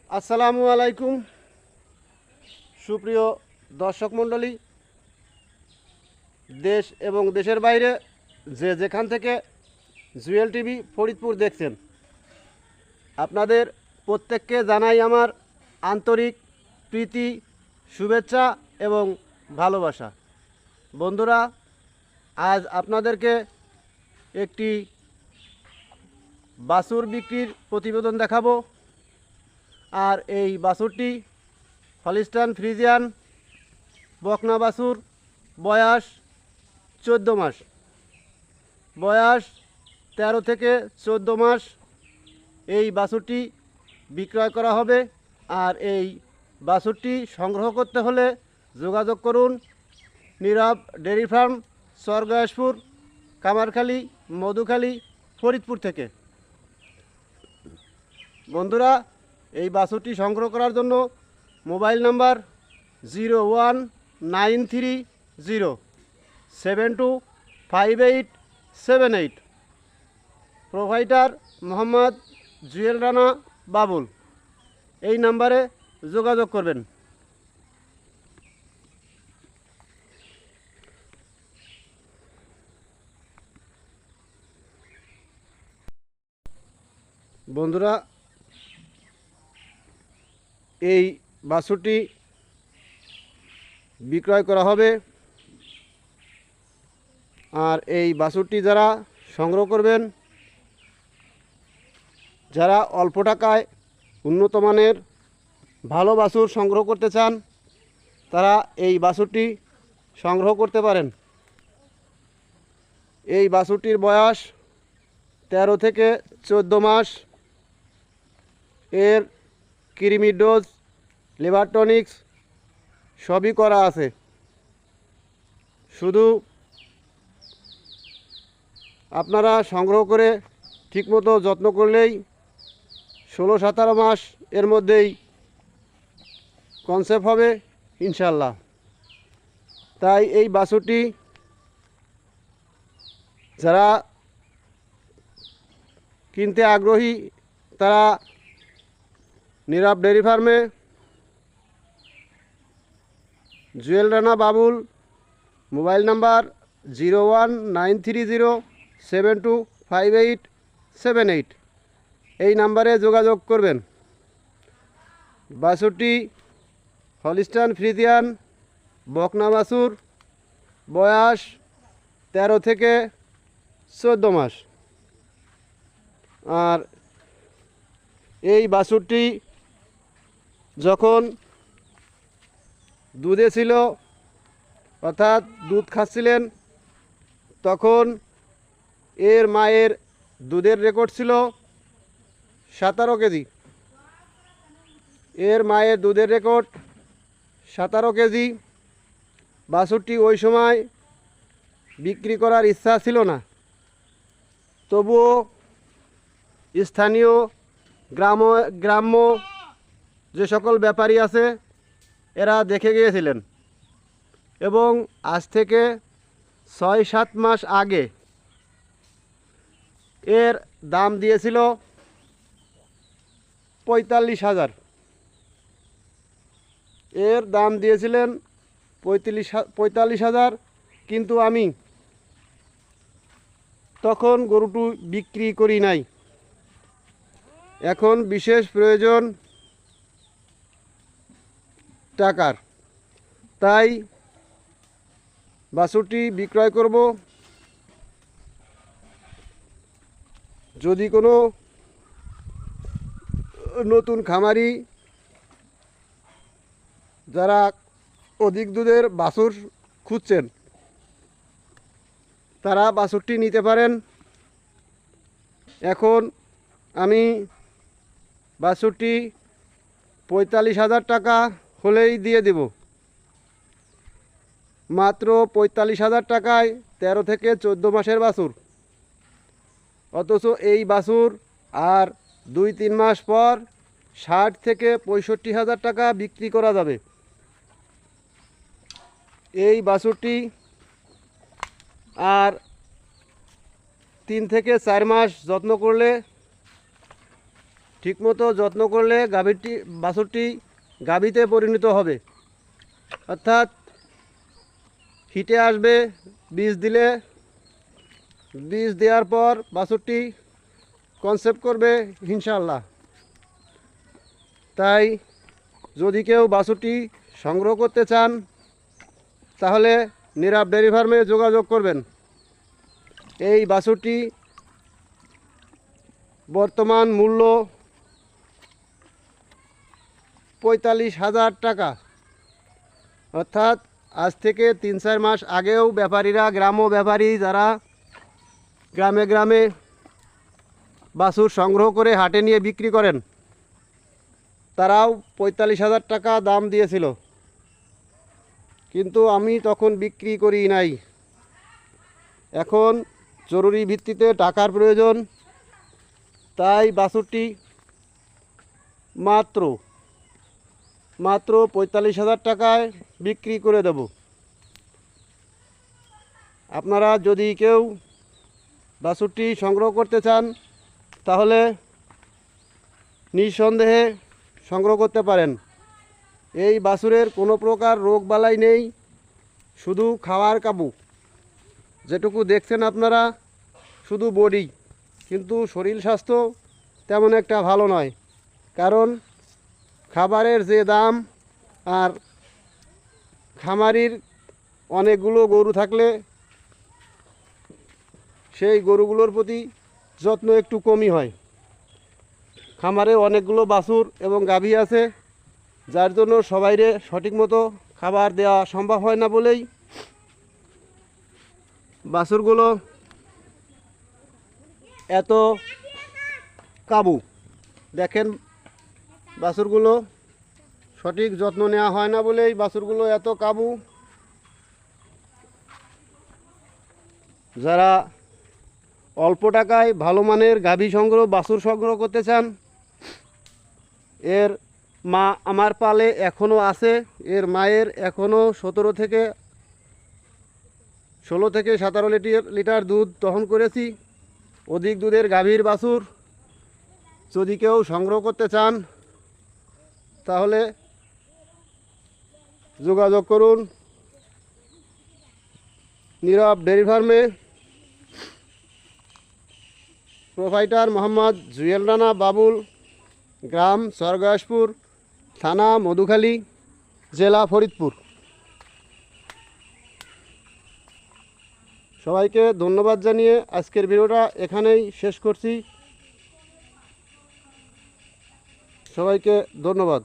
আসসালামু আলাইকুম সুপ্রিয় দর্শক মণ্ডলী, দেশ এবং দেশের বাইরে যে যেখান থেকে জুয়েল টিভি ফরিদপুর দেখছেন, আপনাদের প্রত্যেককে জানাই আমার আন্তরিক প্রীতি, শুভেচ্ছা এবং ভালোবাসা। বন্ধুরা, আজ আপনাদেরকে একটি বাছুর বিক্রির প্রতিবেদন দেখাবো। আর এই বাছুরটি হলিস্টান ফ্রিজিয়ান বকনা বাছুর, বয়স 14 মাস, বয়স 13 থেকে 14 মাস। এই বাছুরটি বিক্রয় করা হবে। আর এই বাছুরটি সংগ্রহ করতে হলে যোগাযোগ করুন নীরব ডেয়ারি ফার্ম, স্বর্গয়াসপুর, কামারখালী, মধুখালী, ফরিদপুর থেকে। বন্ধুরা, এই বাছুরটি সংগ্রহ করার জন্য mobile number 019307257878, provider Mohammad Jewel Rana Babul. এই নাম্বারে যোগাযোগ করবেন। বন্ধুরা, এই বাছুরটি বিক্রয় করা হবে। আর এই বাছুরটি যারা সংগ্রহ করবেন, যারা অল্প টাকায় উন্নত মানের ভালো বাছুর সংগ্রহ করতে চান, তারা এই বাছুরটি সংগ্রহ করতে পারেন। এই বাছুরটির বয়স 13 থেকে 14 মাস। এর কৃমি ডোজ, লিভার টনিক্স সবই করা আছে। শুধু আপনারা সংগ্রহ করে ঠিকমতো যত্ন করলেই 16-17 মাস এর মধ্যেই কনসেপ্ট হবে ইনশাল্লাহ। তাই এই বাছুরটি যারা কিনতে আগ্রহী, তারা নীরব ডেয়ারি ফার্মে জুয়েল রানা বাবুল, মোবাইল নাম্বার 019307257878, এই নাম্বারে যোগাযোগ করবেন। বাছুরটি হলিস্টান ফ্রিজিয়ান বকনা বাছুর, বয়স 13 থেকে 14 মাস। আর এই বাছুরটি যখন দুধে ছিল, অর্থাৎ দুধ খাচ্ছিলেন, তখন এর মায়ের দুধের রেকর্ড ছিল 17 কেজি। এর মায়ের দুধের রেকর্ড 17 কেজি। বাছুরটি ওই সময় বিক্রি করার ইচ্ছা ছিল না, তবুও স্থানীয় গ্রাম্য যে সকল ব্যাপারী আছে, এরা দেখে গিয়েছিলেন এবং আজ থেকে 6-7 মাস আগে এর দাম দিয়েছিল 45,000। এর দাম দিয়েছিলেন 45,000, কিন্তু আমি তখন গরুটি বিক্রি করি নাই। এখন বিশেষ প্রয়োজন টাকার, তাই বাছুরটি বিক্রয় করব। যদি কোনো নতুন খামারি যারা অধিক দুধের বাছুর খুঁজছেন, তারা বাছুরটি নিতে পারেন। এখন আমি বাছুরটি 45,000 টাকা হলেই দিয়ে দেব। মাত্র 45,000 টাকায় 13 থেকে 14 মাসের বাছুর। অথচ এই বাছুর আর 2-3 মাস পর 60 থেকে 65,000 টাকা বিক্রি করা যাবে। এই বাছুরটি আর 3 থেকে 4 মাস যত্ন করলে ঠিকমতো যত্ন করলে বাছুরটি গাভীতে পরিণত হবে, অর্থাৎ হিটে আসবে। বীজ দেওয়ার পর বাছুরটি কনসেপ্ট করবে ইনশাআল্লাহ। তাই যদি কেউ বাছুরটি সংগ্রহ করতে চান তাহলে নীরব ডেয়ারি ফার্মে যোগাযোগ করবেন। এই বাছুরটি বর্তমান মূল্য 45,000 টাকা, অর্থাৎ আজ থেকে 3-4 মাস আগেও ব্যাপারীরা, গ্রাম্য ব্যাপারী যারা গ্রামে গ্রামে বাছুর সংগ্রহ করে হাটে নিয়ে বিক্রি করেন, তারাও 45,000 টাকা দাম দিয়েছিল, কিন্তু আমি তখন বিক্রি করি নাই। এখন জরুরি ভিত্তিতে টাকার প্রয়োজন, তাই বাছুরটি মাত্র 45,000 টাকায় বিক্রি করে দেব। আপনারা যদি কেউ বাছুরটি সংগ্রহ করতে চান তাহলে নিঃসন্দেহে সংগ্রহ করতে পারেন। এই বাছুরের কোনো প্রকার রোগ বালাই নেই, শুধু খাওয়ার কাবু। যেটুকু দেখছেন আপনারা শুধু বডি, কিন্তু শরীর স্বাস্থ্য তেমন একটা ভালো নয়, কারণ খাবারের যে দাম আর খামারির অনেকগুলো গরু থাকলে সেই গরুগুলোর প্রতি যত্ন একটু কমই হয়। খামারে অনেকগুলো বাছুর এবং গাভী আছে, যার জন্য সবাইরে সঠিক মতো খাবার দেওয়া সম্ভব হয় না বলেই বাছুরগুলো এত কাবু। দেখেন, বাছুরগুলো সঠিক যত্ন নেওয়া হয় না বলেই বাছুরগুলো এত কাবু। যারা অল্প টাকায় ভালো মানের গাভী বাছুর সংগ্রহ করতে চান, এর মা আমার পালে এখনও আছে। এর মায়ের এখনও 16 থেকে 17 লিটার দুধ দহন করেছি। অধিক দুধের গাভীর বাছুর যদি কেউ সংগ্রহ করতে চান তাহলে যোগাযোগ করুন নীরব ডেয়ারি ফার্মে। প্রোভাইডার মোহাম্মদ জুয়েল রানা বাবুল, গ্রাম স্বর্গয়াসপুর, থানা মধুখালী, জেলা ফরিদপুর। সবাইকে ধন্যবাদ জানিয়ে আজকের ভিডিওটা এখানেই শেষ করছি। সবাইকে ধন্যবাদ।